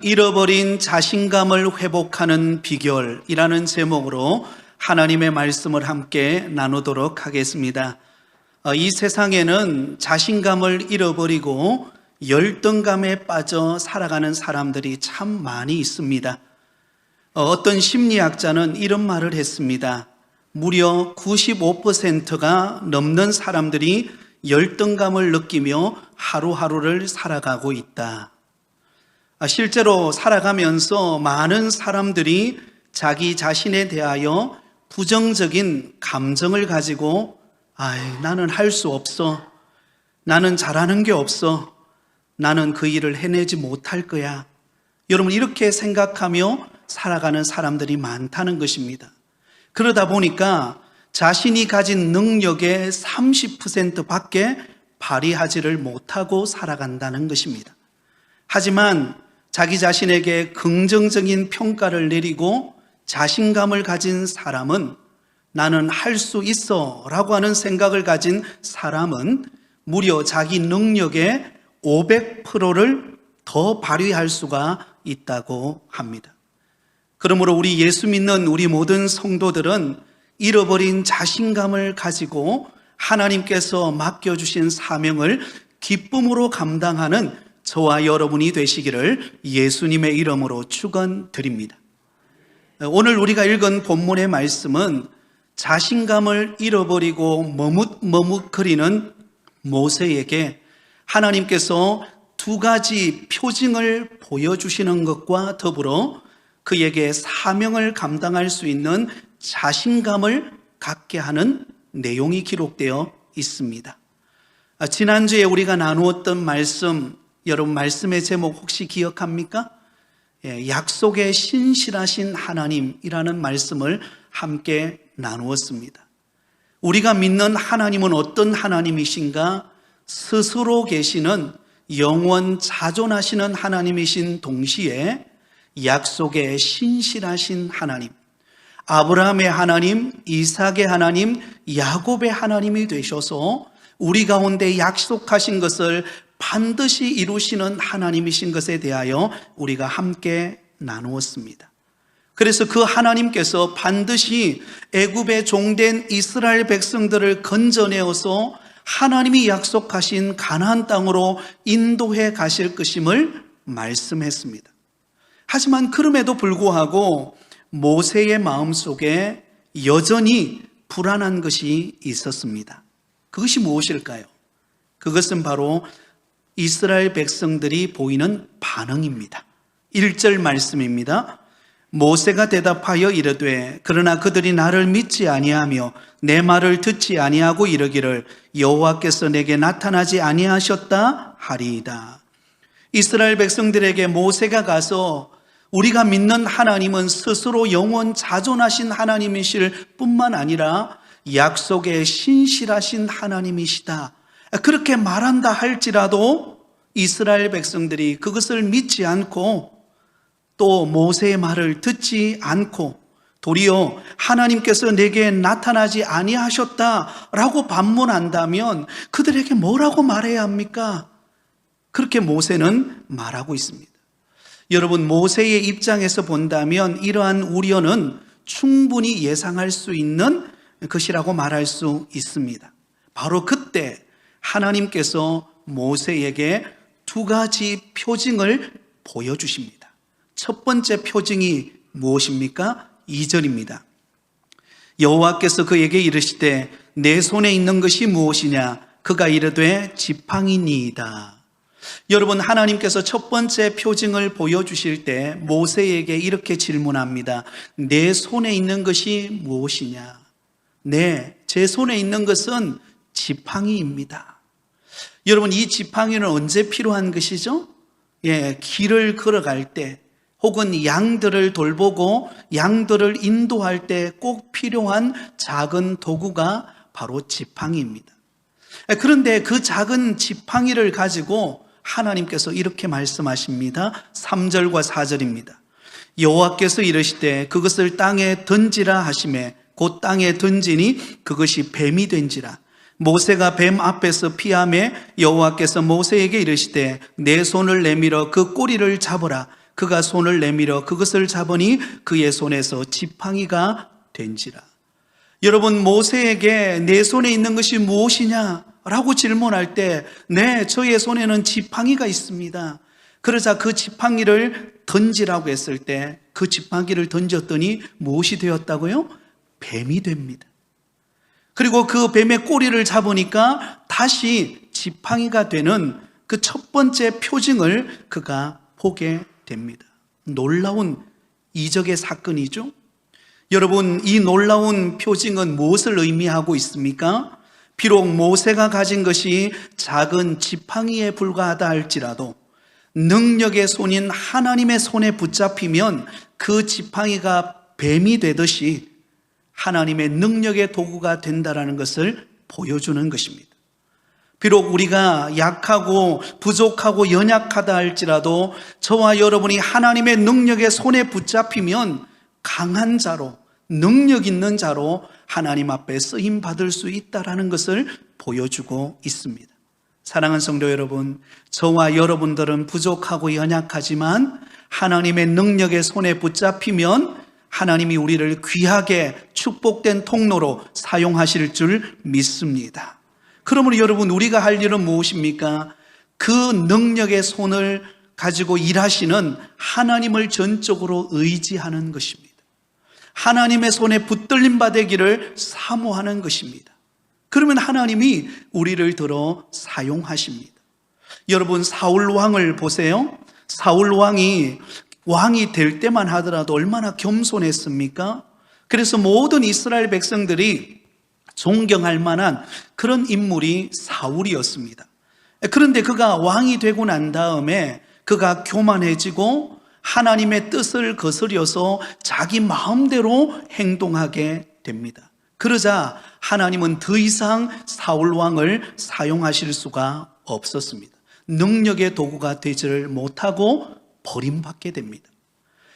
잃어버린 자신감을 회복하는 비결이라는 제목으로 하나님의 말씀을 함께 나누도록 하겠습니다. 이 세상에는 자신감을 잃어버리고 열등감에 빠져 살아가는 사람들이 참 많이 있습니다. 어떤 심리학자는 이런 말을 했습니다. 무려 95%가 넘는 사람들이 열등감을 느끼며 하루하루를 살아가고 있다. 실제로 살아가면서 많은 사람들이 자기 자신에 대하여 부정적인 감정을 가지고 나는 할 수 없어. 나는 잘하는 게 없어. 나는 그 일을 해내지 못할 거야. 여러분, 이렇게 생각하며 살아가는 사람들이 많다는 것입니다. 그러다 보니까 자신이 가진 능력의 30%밖에 발휘하지를 못하고 살아간다는 것입니다. 하지만 자기 자신에게 긍정적인 평가를 내리고 자신감을 가진 사람은, 나는 할 수 있어 라고 하는 생각을 가진 사람은 무려 자기 능력의 500%를 더 발휘할 수가 있다고 합니다. 그러므로 우리 예수 믿는 우리 모든 성도들은 잃어버린 자신감을 가지고 하나님께서 맡겨주신 사명을 기쁨으로 감당하는 저와 여러분이 되시기를 예수님의 이름으로 축원드립니다. 오늘 우리가 읽은 본문의 말씀은 자신감을 잃어버리고 머뭇거리는 모세에게 하나님께서 두 가지 표징을 보여주시는 것과 더불어 그에게 사명을 감당할 수 있는 자신감을 갖게 하는 내용이 기록되어 있습니다. 지난주에 우리가 나누었던 말씀, 여러분 말씀의 제목 혹시 기억합니까? 약속에 신실하신 하나님이라는 말씀을 함께 나누었습니다. 우리가 믿는 하나님은 어떤 하나님이신가? 스스로 계시는 영원 자존하시는 하나님이신 동시에 약속에 신실하신 하나님, 아브라함의 하나님, 이삭의 하나님, 야곱의 하나님이 되셔서 우리 가운데 약속하신 것을 반드시 이루시는 하나님이신 것에 대하여 우리가 함께 나누었습니다. 그래서 그 하나님께서 반드시 애굽의 종된 이스라엘 백성들을 건져내어서 하나님이 약속하신 가나안 땅으로 인도해 가실 것임을 말씀했습니다. 하지만 그럼에도 불구하고 모세의 마음속에 여전히 불안한 것이 있었습니다. 그것이 무엇일까요? 그것은 바로 이스라엘 백성들이 보이는 반응입니다. 1절 말씀입니다. 모세가 대답하여 이르되 그러나 그들이 나를 믿지 아니하며 내 말을 듣지 아니하고 이르기를 여호와께서 내게 나타나지 아니하셨다 하리이다. 이스라엘 백성들에게 모세가 가서 우리가 믿는 하나님은 스스로 영원 자존하신 하나님이실 뿐만 아니라 약속에 신실하신 하나님이시다, 그렇게 말한다 할지라도 이스라엘 백성들이 그것을 믿지 않고 또 모세의 말을 듣지 않고 도리어 하나님께서 내게 나타나지 아니하셨다라고 반문한다면 그들에게 뭐라고 말해야 합니까? 그렇게 모세는 말하고 있습니다. 여러분, 모세의 입장에서 본다면 이러한 우려는 충분히 예상할 수 있는 것이라고 말할 수 있습니다. 바로 그때 하나님께서 모세에게 두 가지 표징을 보여주십니다. 첫 번째 표징이 무엇입니까? 2절입니다. 여호와께서 그에게 이르시되 내 손에 있는 것이 무엇이냐? 그가 이르되 지팡이니이다. 여러분, 하나님께서 첫 번째 표징을 보여주실 때 모세에게 이렇게 질문합니다. 내 손에 있는 것이 무엇이냐? 제 손에 있는 것은 지팡이입니다. 여러분, 이 지팡이는 언제 필요한 것이죠? 길을 걸어갈 때 혹은 양들을 돌보고 양들을 인도할 때 꼭 필요한 작은 도구가 바로 지팡이입니다. 그런데 그 작은 지팡이를 가지고 하나님께서 이렇게 말씀하십니다. 3절과 4절입니다. 여호와께서 이르시되 그것을 땅에 던지라 하시매 곧 땅에 던지니 그것이 뱀이 된지라. 모세가 뱀 앞에서 피하매 여호와께서 모세에게 이르시되 내 손을 내밀어 그 꼬리를 잡으라. 그가 손을 내밀어 그것을 잡으니 그의 손에서 지팡이가 된지라. 여러분, 모세에게 내 손에 있는 것이 무엇이냐? 라고 질문할 때, 네, 저의 손에는 지팡이가 있습니다. 그러자 그 지팡이를 던지라고 했을 때 그 지팡이를 던졌더니 무엇이 되었다고요? 뱀이 됩니다. 그리고 그 뱀의 꼬리를 잡으니까 다시 지팡이가 되는 그 첫 번째 표징을 그가 보게 됩니다. 놀라운 이적의 사건이죠. 여러분, 이 놀라운 표징은 무엇을 의미하고 있습니까? 비록 모세가 가진 것이 작은 지팡이에 불과하다 할지라도 능력의 손인 하나님의 손에 붙잡히면 그 지팡이가 뱀이 되듯이 하나님의 능력의 도구가 된다는 것을 보여주는 것입니다. 비록 우리가 약하고 부족하고 연약하다 할지라도 저와 여러분이 하나님의 능력의 손에 붙잡히면 강한 자로, 능력 있는 자로 하나님 앞에 쓰임 받을 수 있다는 것을 보여주고 있습니다. 사랑하는 성도 여러분, 저와 여러분들은 부족하고 연약하지만 하나님의 능력의 손에 붙잡히면 하나님이 우리를 귀하게 축복된 통로로 사용하실 줄 믿습니다. 그러므로 여러분, 우리가 할 일은 무엇입니까? 그 능력의 손을 가지고 일하시는 하나님을 전적으로 의지하는 것입니다. 하나님의 손에 붙들림 받기를 사모하는 것입니다. 그러면 하나님이 우리를 들어 사용하십니다. 여러분, 사울 왕을 보세요. 사울 왕이 될 때만 하더라도 얼마나 겸손했습니까? 그래서 모든 이스라엘 백성들이 존경할 만한 그런 인물이 사울이었습니다. 그런데 그가 왕이 되고 난 다음에 그가 교만해지고 하나님의 뜻을 거스려서 자기 마음대로 행동하게 됩니다. 그러자 하나님은 더 이상 사울 왕을 사용하실 수가 없었습니다. 능력의 도구가 되지를 못하고 버림받게 됩니다.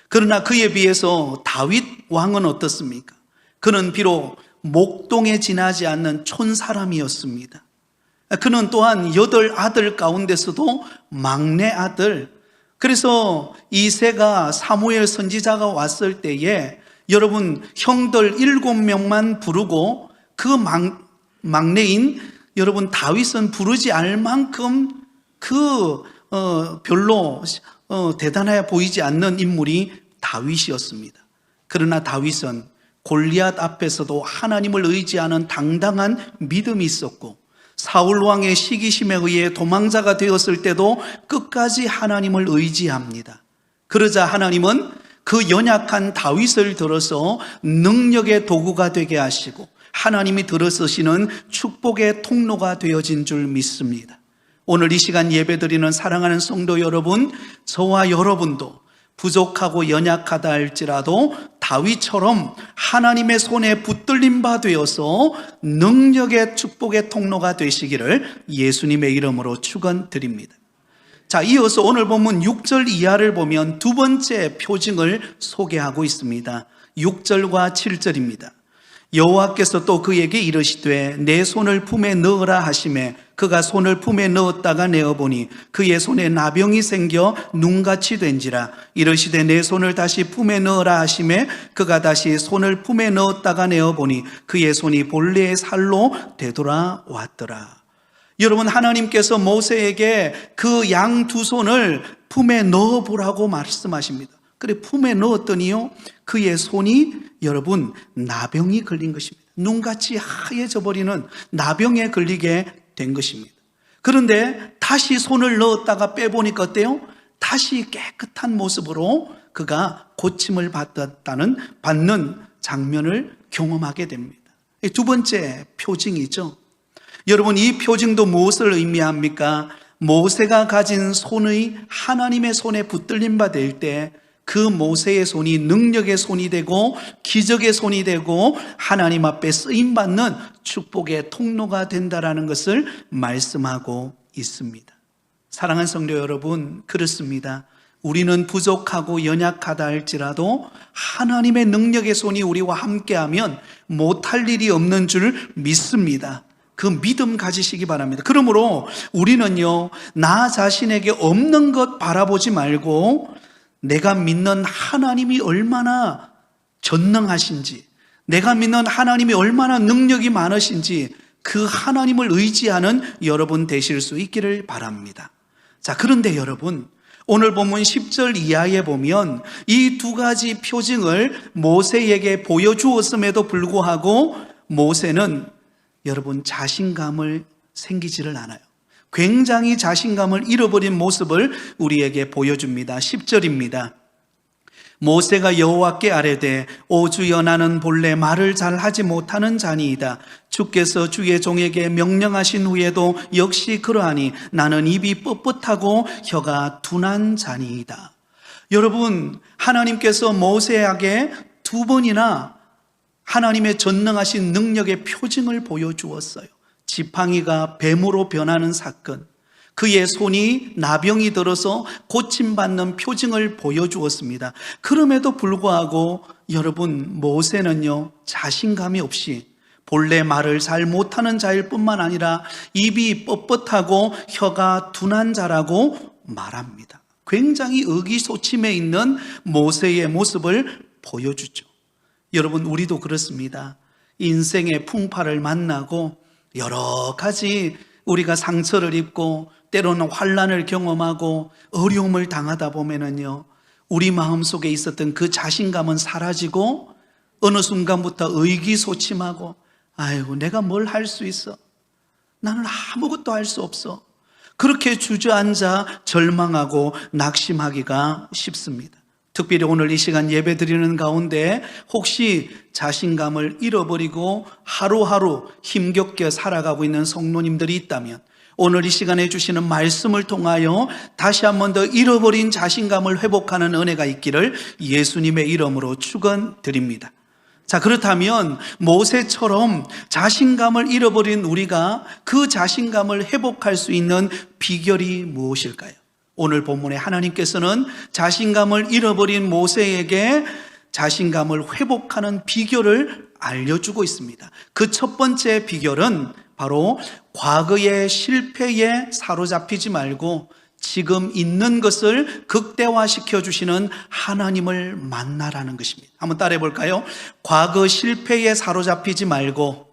그러나 그에 비해서 다윗 왕은 어떻습니까? 그는 비록 목동에 지나지 않는 촌사람이었습니다. 그는 또한 8아들 가운데서도 막내 아들. 그래서 이새가 사무엘 선지자가 왔을 때에 여러분, 형들 7명만 부르고 그 막내인 여러분 다윗은 부르지 않을 만큼 별로 대단해 보이지 않는 인물이 다윗이었습니다. 그러나 다윗은 골리앗 앞에서도 하나님을 의지하는 당당한 믿음이 있었고, 사울 왕의 시기심에 의해 도망자가 되었을 때도 끝까지 하나님을 의지합니다. 그러자 하나님은 그 연약한 다윗을 들어서 능력의 도구가 되게 하시고 하나님이 들어서시는 축복의 통로가 되어진 줄 믿습니다. 오늘 이 시간 예배드리는 사랑하는 성도 여러분, 저와 여러분도 부족하고 연약하다 할지라도 다윗처럼 하나님의 손에 붙들림 바 되어서 능력의 축복의 통로가 되시기를 예수님의 이름으로 축원드립니다. 자, 이어서 오늘 본문 6절 이하를 보면 두 번째 표징을 소개하고 있습니다. 6절과 7절입니다. 여호와께서 또 그에게 이르시되 내 손을 품에 넣으라 하시매 그가 손을 품에 넣었다가 내어보니 그의 손에 나병이 생겨 눈같이 된지라. 이르시되 내 손을 다시 품에 넣으라 하시매 그가 다시 손을 품에 넣었다가 내어보니 그의 손이 본래의 살로 되돌아왔더라. 여러분, 하나님께서 모세에게 그 양 두 손을 품에 넣어보라고 말씀하십니다. 그래, 품에 넣었더니요, 그의 손이 여러분 나병이 걸린 것입니다. 눈같이 하얘져 버리는 나병에 걸리게 된 것입니다. 그런데 다시 손을 넣었다가 빼보니까 어때요? 다시 깨끗한 모습으로 그가 고침을 받는 장면을 경험하게 됩니다. 두 번째 표징이죠. 여러분, 이 표징도 무엇을 의미합니까? 모세가 가진 손의 하나님의 손에 붙들림 받을 때 그 모세의 손이 능력의 손이 되고 기적의 손이 되고 하나님 앞에 쓰임받는 축복의 통로가 된다는 것을 말씀하고 있습니다. 사랑하는 성도 여러분, 그렇습니다. 우리는 부족하고 연약하다 할지라도 하나님의 능력의 손이 우리와 함께하면 못할 일이 없는 줄 믿습니다. 그 믿음 가지시기 바랍니다. 그러므로 우리는요, 나 자신에게 없는 것 바라보지 말고 내가 믿는 하나님이 얼마나 전능하신지, 내가 믿는 하나님이 얼마나 능력이 많으신지 그 하나님을 의지하는 여러분 되실 수 있기를 바랍니다. 자, 그런데 여러분, 오늘 본문 10절 이하에 보면 이 두 가지 표징을 모세에게 보여주었음에도 불구하고 모세는 여러분 자신감을 생기지를 않아요. 굉장히 자신감을 잃어버린 모습을 우리에게 보여줍니다. 10절입니다. 모세가 여호와께 아뢰되 오 주여 나는 본래 말을 잘 하지 못하는 자니이다. 주께서 주의 종에게 명령하신 후에도 역시 그러하니 나는 입이 뻣뻣하고 혀가 둔한 자니이다. 여러분, 하나님께서 모세에게 두 번이나 하나님의 전능하신 능력의 표징을 보여주었어요. 지팡이가 뱀으로 변하는 사건, 그의 손이 나병이 들어서 고침받는 표징을 보여주었습니다. 그럼에도 불구하고 여러분, 모세는요 자신감이 없이 본래 말을 잘 못하는 자일 뿐만 아니라 입이 뻣뻣하고 혀가 둔한 자라고 말합니다. 굉장히 의기소침해 있는 모세의 모습을 보여주죠. 여러분, 우리도 그렇습니다. 인생의 풍파를 만나고 여러 가지 우리가 상처를 입고 때로는 환난을 경험하고 어려움을 당하다 보면은요, 우리 마음속에 있었던 그 자신감은 사라지고 어느 순간부터 의기소침하고 아이고 내가 뭘 할 수 있어? 나는 아무것도 할 수 없어. 그렇게 주저앉아 절망하고 낙심하기가 쉽습니다. 특별히 오늘 이 시간 예배 드리는 가운데 혹시 자신감을 잃어버리고 하루하루 힘겹게 살아가고 있는 성도님들이 있다면 오늘 이 시간에 주시는 말씀을 통하여 다시 한 번 더 잃어버린 자신감을 회복하는 은혜가 있기를 예수님의 이름으로 축원드립니다. 자, 그렇다면 모세처럼 자신감을 잃어버린 우리가 그 자신감을 회복할 수 있는 비결이 무엇일까요? 오늘 본문에 하나님께서는 자신감을 잃어버린 모세에게 자신감을 회복하는 비결을 알려주고 있습니다. 그 첫 번째 비결은 바로 과거의 실패에 사로잡히지 말고 지금 있는 것을 극대화시켜 주시는 하나님을 만나라는 것입니다. 한번 따라해 볼까요? 과거 실패에 사로잡히지 말고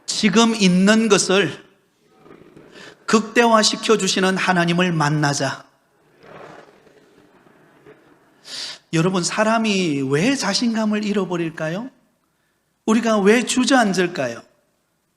지금 있는 것을 극대화시켜 주시는 하나님을 만나자. 여러분, 사람이 왜 자신감을 잃어버릴까요? 우리가 왜 주저앉을까요?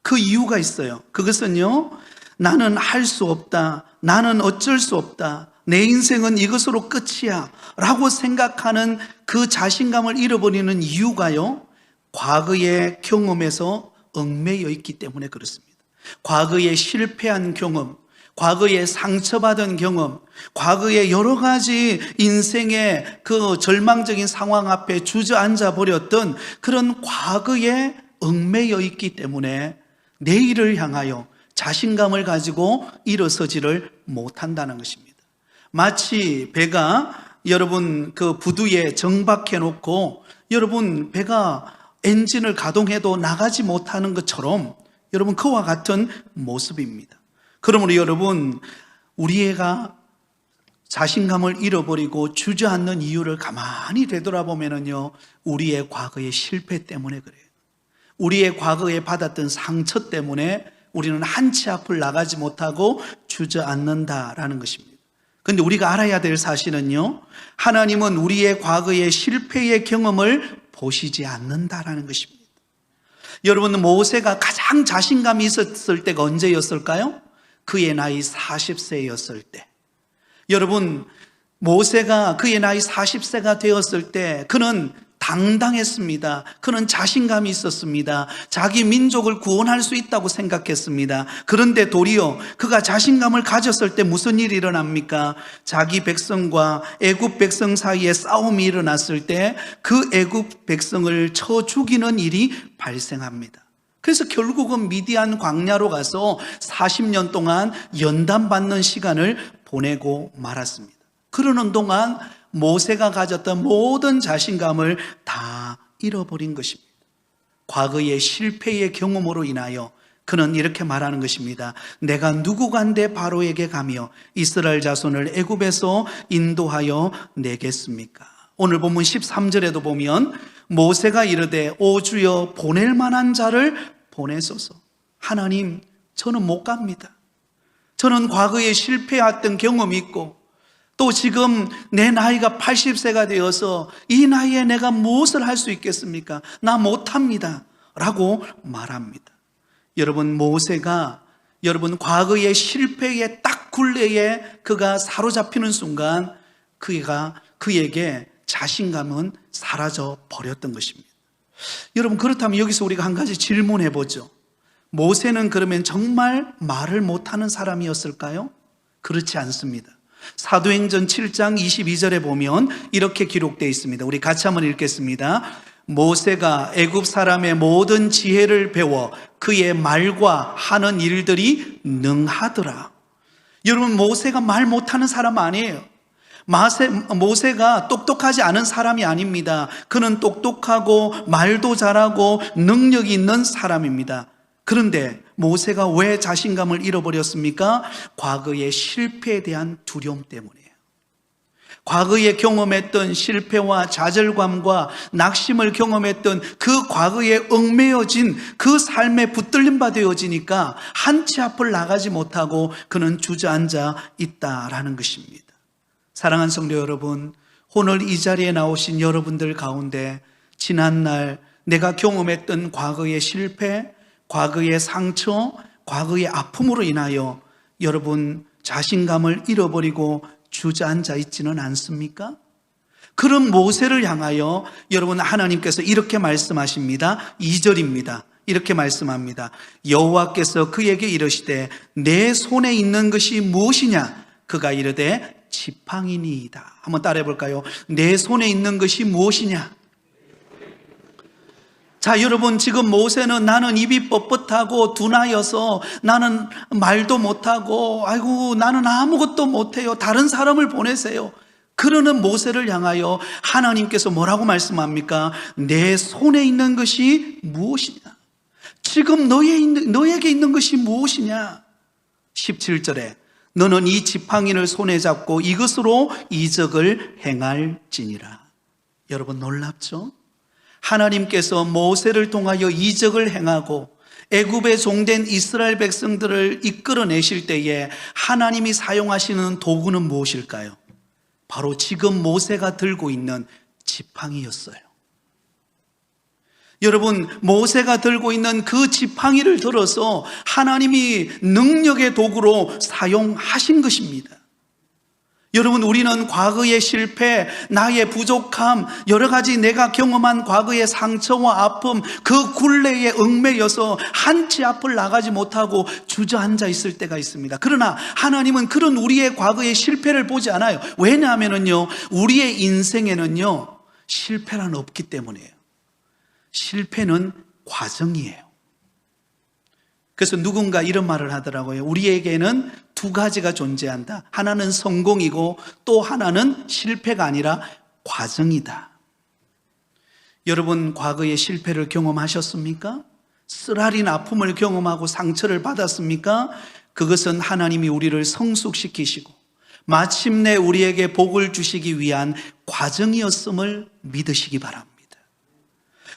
그 이유가 있어요. 그것은요, 나는 할 수 없다, 나는 어쩔 수 없다, 내 인생은 이것으로 끝이야 라고 생각하는 그 자신감을 잃어버리는 이유가요, 과거의 경험에서 얽매여 있기 때문에 그렇습니다. 과거에 실패한 경험, 과거에 상처받은 경험, 과거에 여러 가지 인생의 그 절망적인 상황 앞에 주저앉아 버렸던 그런 과거에 얽매여 있기 때문에 내일을 향하여 자신감을 가지고 일어서지를 못한다는 것입니다. 마치 배가 여러분 그 부두에 정박해 놓고 여러분 배가 엔진을 가동해도 나가지 못하는 것처럼 여러분 그와 같은 모습입니다. 그러므로 여러분, 우리가 자신감을 잃어버리고 주저앉는 이유를 가만히 되돌아보면요, 우리의 과거의 실패 때문에 그래요. 우리의 과거에 받았던 상처 때문에 우리는 한 치 앞을 나가지 못하고 주저앉는다라는 것입니다. 그런데 우리가 알아야 될 사실은요, 하나님은 우리의 과거의 실패의 경험을 보시지 않는다라는 것입니다. 여러분, 모세가 가장 자신감이 있었을 때가 언제였을까요? 그의 나이 40세였을 때. 여러분, 모세가 그의 나이 40세가 되었을 때 그는 당당했습니다. 그는 자신감이 있었습니다. 자기 민족을 구원할 수 있다고 생각했습니다. 그런데 도리어 그가 자신감을 가졌을 때 무슨 일이 일어납니까? 자기 백성과 애굽 백성 사이에 싸움이 일어났을 때 그 애굽 백성을 쳐 죽이는 일이 발생합니다. 그래서 결국은 미디안 광야로 가서 40년 동안 연단받는 시간을 보내고 말았습니다. 그러는 동안 모세가 가졌던 모든 자신감을 다 잃어버린 것입니다. 과거의 실패의 경험으로 인하여 그는 이렇게 말하는 것입니다. 내가 누구간데 바로에게 가며 이스라엘 자손을 애굽에서 인도하여 내겠습니까? 오늘 본문 13절에도 보면 모세가 이르되 오 주여 보낼 만한 자를 보내소서. 하나님, 저는 못 갑니다. 저는 과거에 실패했던 경험이 있고 또 지금 내 나이가 80세가 되어서 이 나이에 내가 무엇을 할 수 있겠습니까? 나 못합니다 라고 말합니다. 여러분, 모세가 여러분 과거의 실패의 딱 굴레에 그가 사로잡히는 순간 그에게 자신감은 사라져 버렸던 것입니다. 여러분, 그렇다면 여기서 우리가 한 가지 질문해 보죠. 모세는 그러면 정말 말을 못하는 사람이었을까요? 그렇지 않습니다. 사도행전 7장 22절에 보면 이렇게 기록되어 있습니다. 우리 같이 한번 읽겠습니다. 모세가 애굽 사람의 모든 지혜를 배워 그의 말과 하는 일들이 능하더라. 여러분, 모세가 말 못하는 사람 아니에요. 모세가 똑똑하지 않은 사람이 아닙니다. 그는 똑똑하고 말도 잘하고 능력이 있는 사람입니다. 그런데 모세가 왜 자신감을 잃어버렸습니까? 과거의 실패에 대한 두려움 때문이에요. 과거에 경험했던 실패와 좌절감과 낙심을 경험했던 그 과거에 얽매여진 그 삶에 붙들림바 되어지니까 한 치 앞을 나가지 못하고 그는 주저앉아 있다라는 것입니다. 사랑하는 성도 여러분, 오늘 이 자리에 나오신 여러분들 가운데 지난날 내가 경험했던 과거의 실패, 과거의 상처, 과거의 아픔으로 인하여 여러분 자신감을 잃어버리고 주저앉아 있지는 않습니까? 그런 모세를 향하여 여러분 하나님께서 이렇게 말씀하십니다. 2절입니다. 이렇게 말씀합니다. 여호와께서 그에게 이르시되 내 손에 있는 것이 무엇이냐? 그가 이르되 지팡이니이다. 한번 따라해 볼까요? 내 손에 있는 것이 무엇이냐? 자, 여러분, 지금 모세는 나는 입이 뻣뻣하고 둔하여서 나는 말도 못하고 아이고 나는 아무것도 못해요. 다른 사람을 보내세요. 그러는 모세를 향하여 하나님께서 뭐라고 말씀합니까? 내 손에 있는 것이 무엇이냐? 지금 너에게 있는 것이 무엇이냐? 17절에 너는 이 지팡이를 손에 잡고 이것으로 이적을 행할지니라. 여러분, 놀랍죠? 하나님께서 모세를 통하여 이적을 행하고 애굽에 종된 이스라엘 백성들을 이끌어내실 때에 하나님이 사용하시는 도구는 무엇일까요? 바로 지금 모세가 들고 있는 지팡이였어요. 여러분, 모세가 들고 있는 그 지팡이를 들어서 하나님이 능력의 도구로 사용하신 것입니다. 여러분, 우리는 과거의 실패, 나의 부족함, 여러 가지 내가 경험한 과거의 상처와 아픔, 그 굴레에 얽매여서 한 치 앞을 나가지 못하고 주저앉아 있을 때가 있습니다. 그러나 하나님은 그런 우리의 과거의 실패를 보지 않아요. 왜냐하면요, 우리의 인생에는요, 실패란 없기 때문이에요. 실패는 과정이에요. 그래서 누군가 이런 말을 하더라고요. 우리에게는 두 가지가 존재한다. 하나는 성공이고 또 하나는 실패가 아니라 과정이다. 여러분, 과거의 실패를 경험하셨습니까? 쓰라린 아픔을 경험하고 상처를 받았습니까? 그것은 하나님이 우리를 성숙시키시고 마침내 우리에게 복을 주시기 위한 과정이었음을 믿으시기 바랍니다.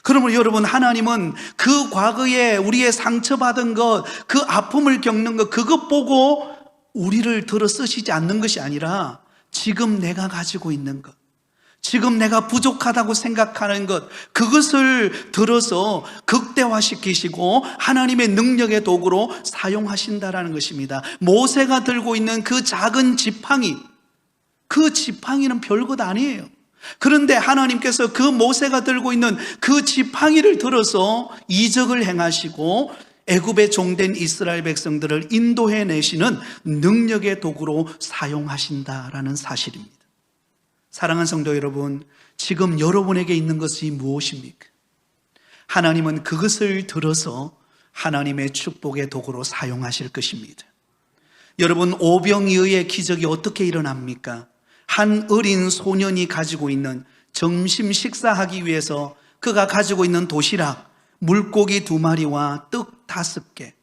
그러면 여러분, 하나님은 그 과거에 우리의 상처받은 것, 그 아픔을 겪는 것, 그것 보고 우리를 들어 쓰시지 않는 것이 아니라 지금 내가 가지고 있는 것, 지금 내가 부족하다고 생각하는 것, 그것을 들어서 극대화시키시고 하나님의 능력의 도구로 사용하신다라는 것입니다. 모세가 들고 있는 그 작은 지팡이, 그 지팡이는 별것 아니에요. 그런데 하나님께서 그 모세가 들고 있는 그 지팡이를 들어서 이적을 행하시고 애굽에 종된 이스라엘 백성들을 인도해 내시는 능력의 도구로 사용하신다라는 사실입니다. 사랑하는 성도 여러분, 지금 여러분에게 있는 것이 무엇입니까? 하나님은 그것을 들어서 하나님의 축복의 도구로 사용하실 것입니다. 여러분, 오병이어의 기적이 어떻게 일어납니까? 한 어린 소년이 가지고 있는 점심 식사하기 위해서 그가 가지고 있는 도시락, 물고기 2마리와 떡 5개,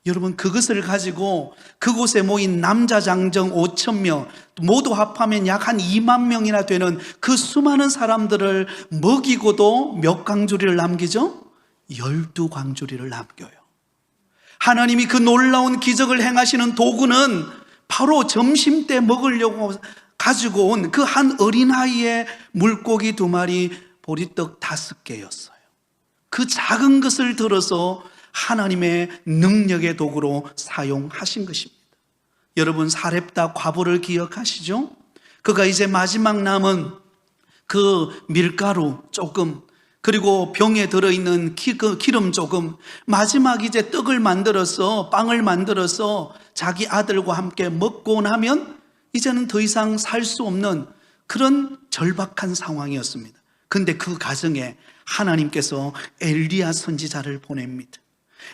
여러분, 그것을 가지고 그곳에 모인 남자 장정 5천 명, 모두 합하면 약 한 2만 명이나 되는 그 수많은 사람들을 먹이고도 몇 광주리를 남기죠? 12광주리를 남겨요. 하나님이 그 놀라운 기적을 행하시는 도구는 바로 점심때 먹으려고 가지고 온 그 한 어린아이의 물고기 2마리, 보리떡 5개였어요. 그 작은 것을 들어서 하나님의 능력의 도구로 사용하신 것입니다. 여러분, 사렙다 과부를 기억하시죠? 그가 이제 마지막 남은 그 밀가루 조금, 그리고 병에 들어있는 기름 조금, 마지막 이제 떡을 만들어서, 빵을 만들어서 자기 아들과 함께 먹고 나면 이제는 더 이상 살 수 없는 그런 절박한 상황이었습니다. 근데 그 가정에 하나님께서 엘리야 선지자를 보냅니다.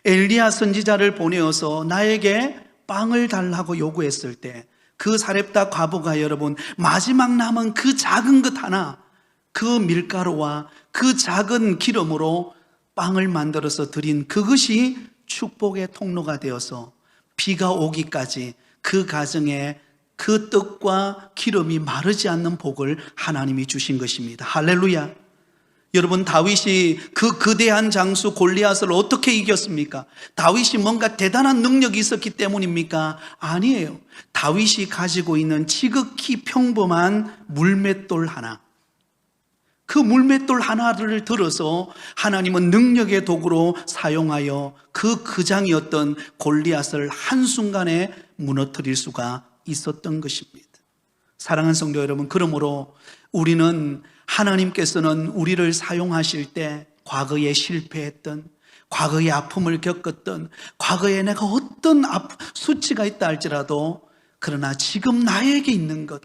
엘리야 선지자를 보내어서 나에게 빵을 달라고 요구했을 때 그 사렙다 과부가 여러분, 마지막 남은 그 작은 것 하나, 그 밀가루와 그 작은 기름으로 빵을 만들어서 드린 그것이 축복의 통로가 되어서 비가 오기까지 그 가정에 그 떡과 기름이 마르지 않는 복을 하나님이 주신 것입니다. 할렐루야. 여러분, 다윗이 그 거대한 장수 골리앗을 어떻게 이겼습니까? 다윗이 뭔가 대단한 능력이 있었기 때문입니까? 아니에요. 다윗이 가지고 있는 지극히 평범한 물맷돌 하나, 그 물맷돌 하나를 들어서 하나님은 능력의 도구로 사용하여 그 거장이었던 골리앗을 한순간에 무너뜨릴 수가 있었던 것입니다. 사랑하는 성도 여러분, 그러므로 우리는 하나님께서는 우리를 사용하실 때 과거에 실패했던, 과거에 아픔을 겪었던, 과거에 내가 어떤 수치가 있다 할지라도 그러나 지금 나에게 있는 것,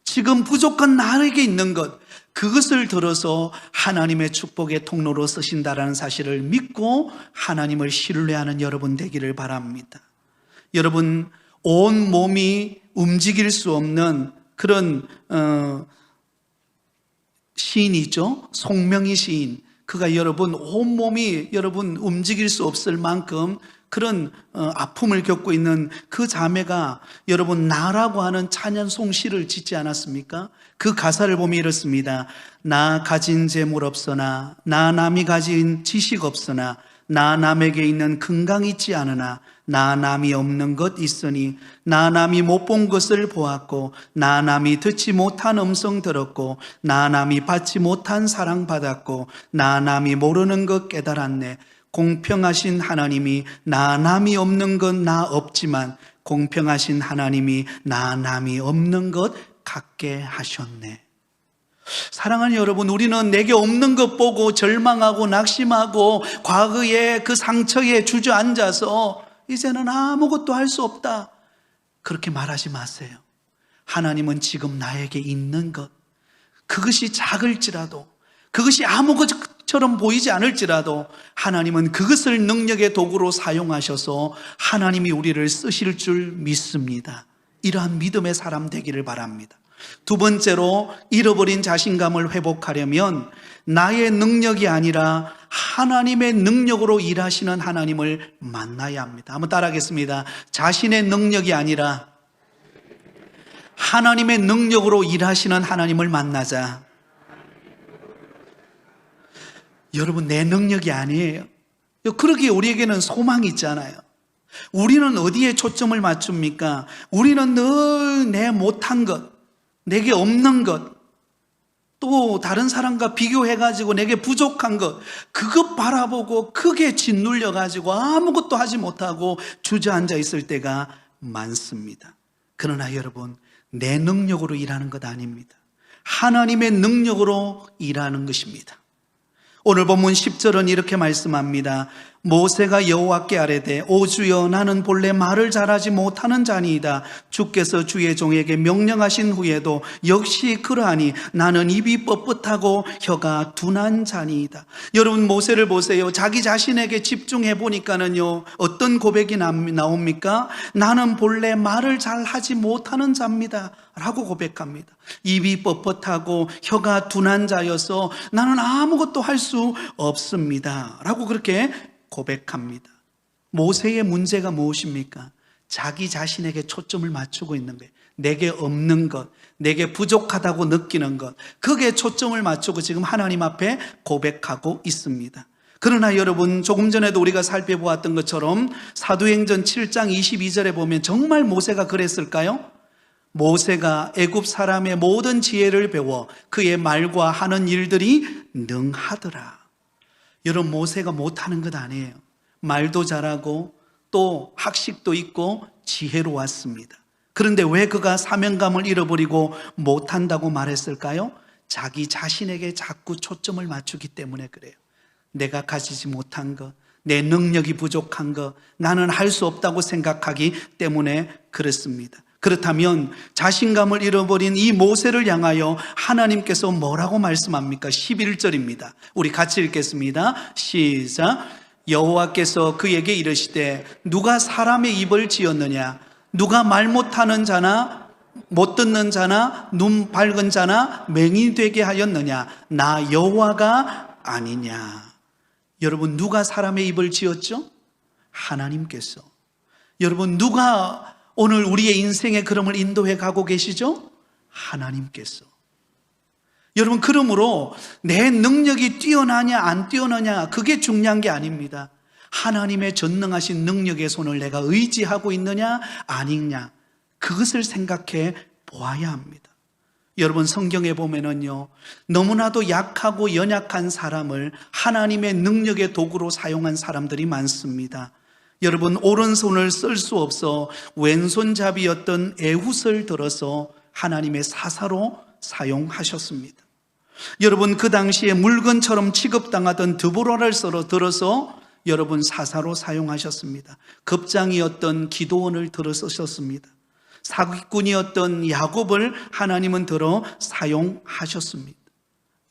지금 부족한 나에게 있는 것, 그것을 들어서 하나님의 축복의 통로로 쓰신다라는 사실을 믿고 하나님을 신뢰하는 여러분 되기를 바랍니다. 여러분, 온 몸이 움직일 수 없는 그런 시인이 있죠. 송명희 시인. 그가 여러분 온몸이 여러분 움직일 수 없을 만큼 그런 아픔을 겪고 있는 그 자매가 여러분 나라고 하는 찬양송 시를 짓지 않았습니까? 그 가사를 보면 이렇습니다. 나 가진 재물 없으나, 나 남이 가진 지식 없으나, 나 남에게 있는 건강 있지 않으나, 나 남이 없는 것 있으니, 나 남이 못 본 것을 보았고, 나 남이 듣지 못한 음성 들었고, 나 남이 받지 못한 사랑 받았고, 나 남이 모르는 것 깨달았네. 공평하신 하나님이 나 남이 없는 건 나 없지만 공평하신 하나님이 나 남이 없는 것 갖게 하셨네. 사랑하는 여러분, 우리는 내게 없는 것 보고 절망하고 낙심하고 과거의 그 상처에 주저앉아서 이제는 아무것도 할 수 없다, 그렇게 말하지 마세요. 하나님은 지금 나에게 있는 것, 그것이 작을지라도, 그것이 아무것처럼 보이지 않을지라도 하나님은 그것을 능력의 도구로 사용하셔서 하나님이 우리를 쓰실 줄 믿습니다. 이러한 믿음의 사람 되기를 바랍니다. 두 번째로, 잃어버린 자신감을 회복하려면 나의 능력이 아니라 하나님의 능력으로 일하시는 하나님을 만나야 합니다. 한번 따라하겠습니다. 자신의 능력이 아니라 하나님의 능력으로 일하시는 하나님을 만나자. 여러분, 내 능력이 아니에요. 그러기에 우리에게는 소망이 있잖아요. 우리는 어디에 초점을 맞춥니까? 우리는 늘 내 못한 것, 내게 없는 것, 또 다른 사람과 비교해가지고 내게 부족한 것, 그것 바라보고 크게 짓눌려가지고 아무것도 하지 못하고 주저앉아 있을 때가 많습니다. 그러나 여러분, 내 능력으로 일하는 것 아닙니다. 하나님의 능력으로 일하는 것입니다. 오늘 본문 10절은 이렇게 말씀합니다. 모세가 여호와께 아뢰되 오 주여, 나는 본래 말을 잘하지 못하는 자니이다. 주께서 주의 종에게 명령하신 후에도 역시 그러하니 나는 입이 뻣뻣하고 혀가 둔한 자니이다. 여러분, 모세를 보세요. 자기 자신에게 집중해 보니까는요, 어떤 고백이 나옵니까? 나는 본래 말을 잘하지 못하는 자입니다 라고 고백합니다. 입이 뻣뻣하고 혀가 둔한 자여서 나는 아무것도 할 수 없습니다 라고 그렇게 고백합니다. 모세의 문제가 무엇입니까? 자기 자신에게 초점을 맞추고 있는 거예요. 내게 없는 것, 내게 부족하다고 느끼는 것, 거기에 초점을 맞추고 지금 하나님 앞에 고백하고 있습니다. 그러나 여러분, 조금 전에도 우리가 살펴보았던 것처럼 사도행전 7장 22절에 보면 정말 모세가 그랬을까요? 모세가 애굽 사람의 모든 지혜를 배워 그의 말과 하는 일들이 능하더라. 여러분, 모세가 못하는 것 아니에요. 말도 잘하고 또 학식도 있고 지혜로웠습니다. 그런데 왜 그가 사명감을 잃어버리고 못한다고 말했을까요? 자기 자신에게 자꾸 초점을 맞추기 때문에 그래요. 내가 가지지 못한 것, 내 능력이 부족한 것, 나는 할 수 없다고 생각하기 때문에 그렇습니다. 그렇다면 자신감을 잃어버린 이 모세를 향하여 하나님께서 뭐라고 말씀합니까? 11절입니다. 우리 같이 읽겠습니다. 시작. 여호와께서 그에게 이르시되 누가 사람의 입을 지었느냐? 누가 말 못하는 자나 못 듣는 자나 눈 밝은 자나 맹인이 되게 하였느냐? 나 여호와가 아니냐? 여러분, 누가 사람의 입을 지었죠? 하나님께서. 여러분, 누가 오늘 우리의 인생의 걸음을 인도해 가고 계시죠? 하나님께서. 여러분, 그러므로 내 능력이 뛰어나냐 안 뛰어나냐 그게 중요한 게 아닙니다. 하나님의 전능하신 능력의 손을 내가 의지하고 있느냐 아니냐, 그것을 생각해 보아야 합니다. 여러분, 성경에 보면은요, 너무나도 약하고 연약한 사람을 하나님의 능력의 도구로 사용한 사람들이 많습니다. 여러분, 오른손을 쓸 수 없어 왼손잡이였던 에훗을 들어서 하나님의 사사로 사용하셨습니다. 여러분, 그 당시에 물건처럼 취급당하던 드보라를 들어서 여러분 사사로 사용하셨습니다. 급장이었던 기도원을 들어 쓰셨습니다. 사기꾼이었던 야곱을 하나님은 들어 사용하셨습니다.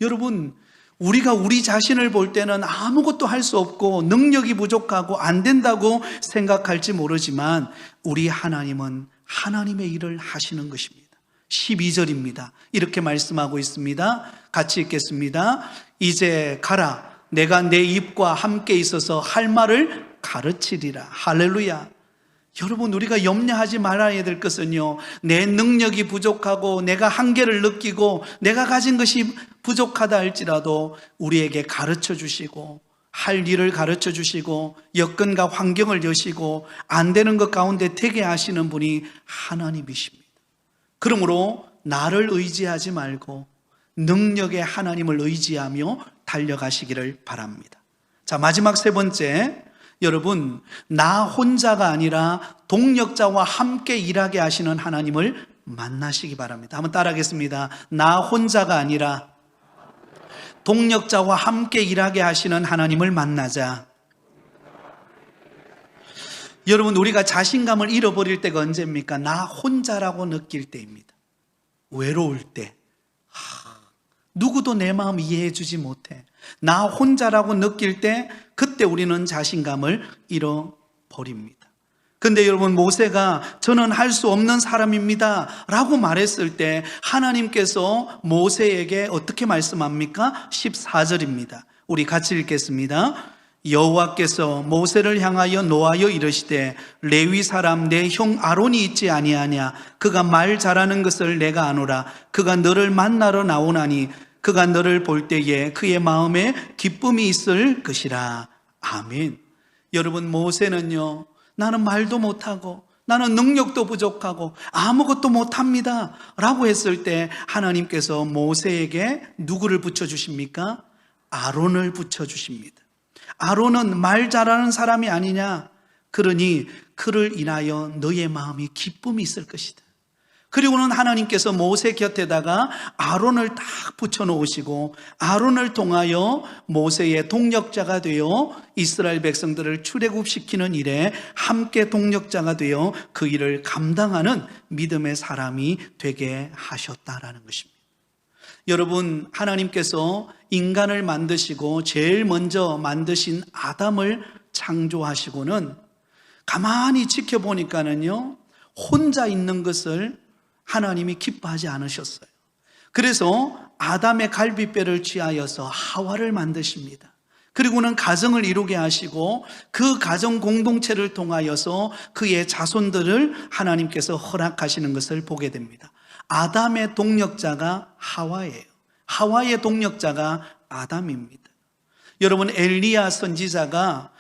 여러분, 우리가 우리 자신을 볼 때는 아무것도 할 수 없고 능력이 부족하고 안 된다고 생각할지 모르지만 우리 하나님은 하나님의 일을 하시는 것입니다. 12절입니다. 이렇게 말씀하고 있습니다. 같이 읽겠습니다. 이제 가라. 내가 내 입과 함께 있어서 할 말을 가르치리라. 할렐루야. 여러분, 우리가 염려하지 말아야 될 것은요, 내 능력이 부족하고 내가 한계를 느끼고 내가 가진 것이 부족하다 할지라도 우리에게 가르쳐 주시고 할 일을 가르쳐 주시고 여건과 환경을 여시고 안 되는 것 가운데 되게 하시는 분이 하나님이십니다. 그러므로 나를 의지하지 말고 능력의 하나님을 의지하며 달려가시기를 바랍니다. 자, 마지막 세 번째, 여러분, 나 혼자가 아니라 동력자와 함께 일하게 하시는 하나님을 만나시기 바랍니다. 한번 따라하겠습니다. 나 혼자가 아니라 동력자와 함께 일하게 하시는 하나님을 만나자. 여러분, 우리가 자신감을 잃어버릴 때가 언제입니까? 나 혼자라고 느낄 때입니다. 외로울 때, 누구도 내 마음 이해해 주지 못해, 나 혼자라고 느낄 때, 그때 우리는 자신감을 잃어버립니다. 근데 여러분, 모세가 저는 할 수 없는 사람입니다 라고 말했을 때 하나님께서 모세에게 어떻게 말씀합니까? 14절입니다. 우리 같이 읽겠습니다. 여호와께서 모세를 향하여 노하여 이르시되 레위 사람 내 형 아론이 있지 아니하냐? 그가 말 잘하는 것을 내가 아노라. 그가 너를 만나러 나오나니 그가 너를 볼 때에 그의 마음에 기쁨이 있을 것이라. 아멘. 여러분, 모세는요, 나는 말도 못하고 나는 능력도 부족하고 아무것도 못합니다 라고 했을 때 하나님께서 모세에게 누구를 붙여주십니까? 아론을 붙여주십니다. 아론은 말 잘하는 사람이 아니냐? 그러니 그를 인하여 너의 마음이 기쁨이 있을 것이다. 그리고는 하나님께서 모세 곁에다가 아론을 딱 붙여놓으시고 아론을 통하여 모세의 동력자가 되어 이스라엘 백성들을 출애굽시키는 일에 함께 동력자가 되어 그 일을 감당하는 믿음의 사람이 되게 하셨다라는 것입니다. 여러분, 하나님께서 인간을 만드시고 제일 먼저 만드신 아담을 창조하시고는 가만히 지켜보니까는요, 혼자 있는 것을 하나님이 기뻐하지 않으셨어요. 그래서 아담의 갈비뼈를 취하여서 하와를 만드십니다. 그리고는 가정을 이루게 하시고 그 가정 공동체를 통하여서 그의 자손들을 하나님께서 허락하시는 것을 보게 됩니다. 아담의 동력자가 하와예요. 하와의 동력자가 아담입니다. 여러분, 엘리야 선지자가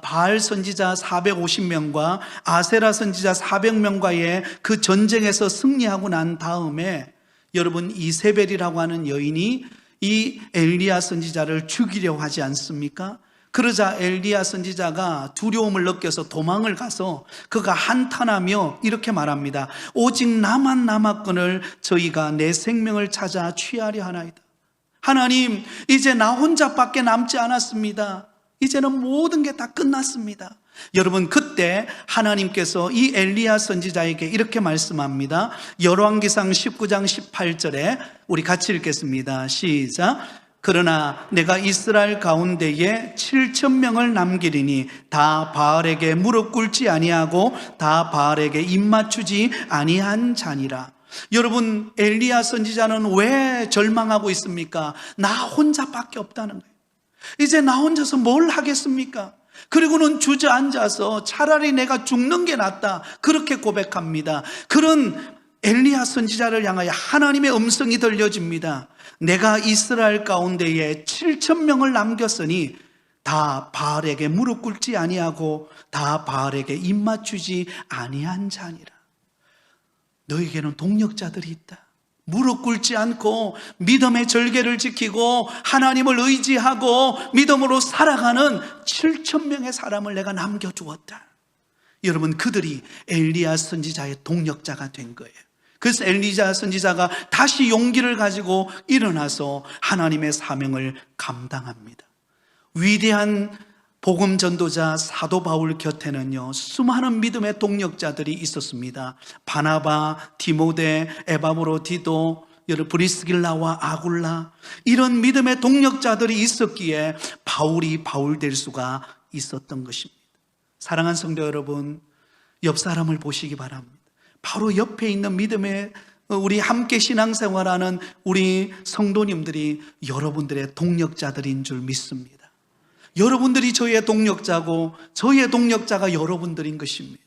바알 선지자 450명과 아세라 선지자 400명과의 그 전쟁에서 승리하고 난 다음에 여러분, 이세벨이라고 하는 여인이 이 엘리야 선지자를 죽이려고 하지 않습니까? 그러자 엘리야 선지자가 두려움을 느껴서 도망을 가서 그가 한탄하며 이렇게 말합니다. 오직 나만 남았거늘 저희가 내 생명을 찾아 취하려 하나이다. 하나님, 이제 나 혼자밖에 남지 않았습니다. 이제는 모든 게 다 끝났습니다. 여러분, 그때 하나님께서 이 엘리야 선지자에게 이렇게 말씀합니다. 열왕기상 19장 18절에 우리 같이 읽겠습니다. 시작. 그러나 내가 이스라엘 가운데에 7,000명을 남기리니 다 바알에게 무릎 꿇지 아니하고 다 바알에게 입 맞추지 아니한 자니라. 여러분, 엘리야 선지자는 왜 절망하고 있습니까? 나 혼자밖에 없다는 거예요. 이제 나 혼자서 뭘 하겠습니까? 그리고는 주저앉아서 차라리 내가 죽는 게 낫다, 그렇게 고백합니다. 그런 엘리야 선지자를 향하여 하나님의 음성이 들려집니다. 내가 이스라엘 가운데에 7,000명을 남겼으니 다 바알에게 무릎 꿇지 아니하고 다 바알에게 입 맞추지 아니한 자니라. 너에게는 동력자들이 있다. 무릎 꿇지 않고 믿음의 절개를 지키고 하나님을 의지하고 믿음으로 살아가는 7,000명의 사람을 내가 남겨주었다. 여러분, 그들이 엘리야 선지자의 동력자가 된 거예요. 그래서 엘리야 선지자가 다시 용기를 가지고 일어나서 하나님의 사명을 감당합니다. 위대한 복음 전도자 사도 바울 곁에는요, 수많은 믿음의 동력자들이 있었습니다. 바나바, 디모데, 에바브로디도, 브리스길라와 아굴라, 이런 믿음의 동력자들이 있었기에 바울이 바울 될 수가 있었던 것입니다. 사랑하는 성도 여러분, 옆 사람을 보시기 바랍니다. 바로 옆에 있는 믿음의 우리 함께 신앙생활하는 우리 성도님들이 여러분들의 동력자들인 줄 믿습니다. 여러분들이 저의 동력자고 저의 동력자가 여러분들인 것입니다.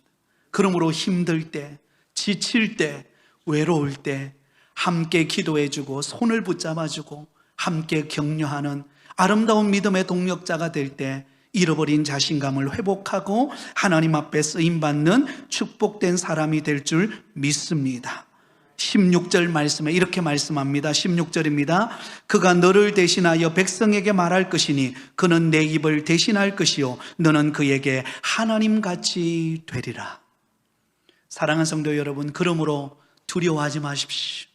그러므로 힘들 때, 지칠 때, 외로울 때 함께 기도해주고 손을 붙잡아주고 함께 격려하는 아름다운 믿음의 동력자가 될 때 잃어버린 자신감을 회복하고 하나님 앞에 쓰임받는 축복된 사람이 될 줄 믿습니다. 16절 말씀에 이렇게 말씀합니다. 16절입니다. 그가 너를 대신하여 백성에게 말할 것이니 그는 내 입을 대신할 것이요 너는 그에게 하나님같이 되리라. 사랑하는 성도 여러분, 그러므로 두려워하지 마십시오.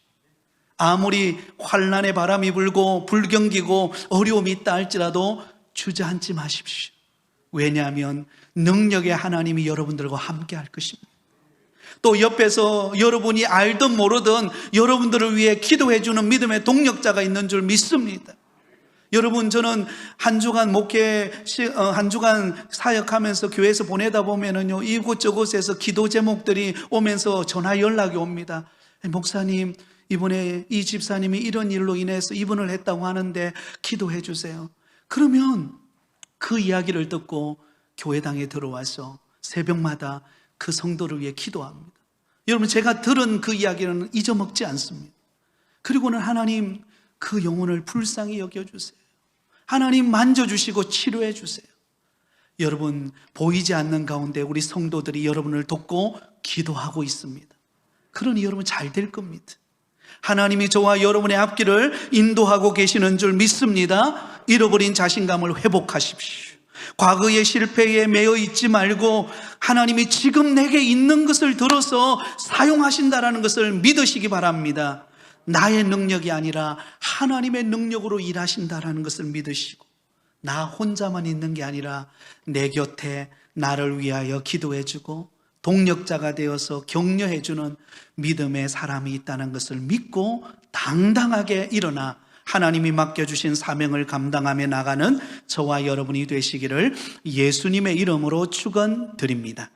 아무리 환난의 바람이 불고 불경기고 어려움이 있다 할지라도 주저앉지 마십시오. 왜냐하면 능력의 하나님이 여러분들과 함께 할 것입니다. 또 옆에서 여러분이 알든 모르든 여러분들을 위해 기도해주는 믿음의 동력자가 있는 줄 믿습니다. 여러분, 저는 한 주간 한 주간 사역하면서 교회에서 보내다 보면은요, 이곳저곳에서 기도 제목들이 오면서 전화 연락이 옵니다. 목사님, 이번에 이 집사님이 이런 일로 인해서 입원을 했다고 하는데 기도해 주세요. 그러면 그 이야기를 듣고 교회당에 들어와서 새벽마다 그 성도를 위해 기도합니다. 여러분, 제가 들은 그 이야기는 잊어먹지 않습니다. 그리고는 하나님, 그 영혼을 불쌍히 여겨주세요. 하나님, 만져주시고 치료해 주세요. 여러분, 보이지 않는 가운데 우리 성도들이 여러분을 돕고 기도하고 있습니다. 그러니 여러분 잘 될 겁니다. 하나님이 저와 여러분의 앞길을 인도하고 계시는 줄 믿습니다. 잃어버린 자신감을 회복하십시오. 과거의 실패에 매여 있지 말고 하나님이 지금 내게 있는 것을 들어서 사용하신다라는 것을 믿으시기 바랍니다. 나의 능력이 아니라 하나님의 능력으로 일하신다라는 것을 믿으시고, 나 혼자만 있는 게 아니라 내 곁에 나를 위하여 기도해주고 동력자가 되어서 격려해주는 믿음의 사람이 있다는 것을 믿고 당당하게 일어나 하나님이 맡겨주신 사명을 감당하며 나가는 저와 여러분이 되시기를 예수님의 이름으로 축원드립니다.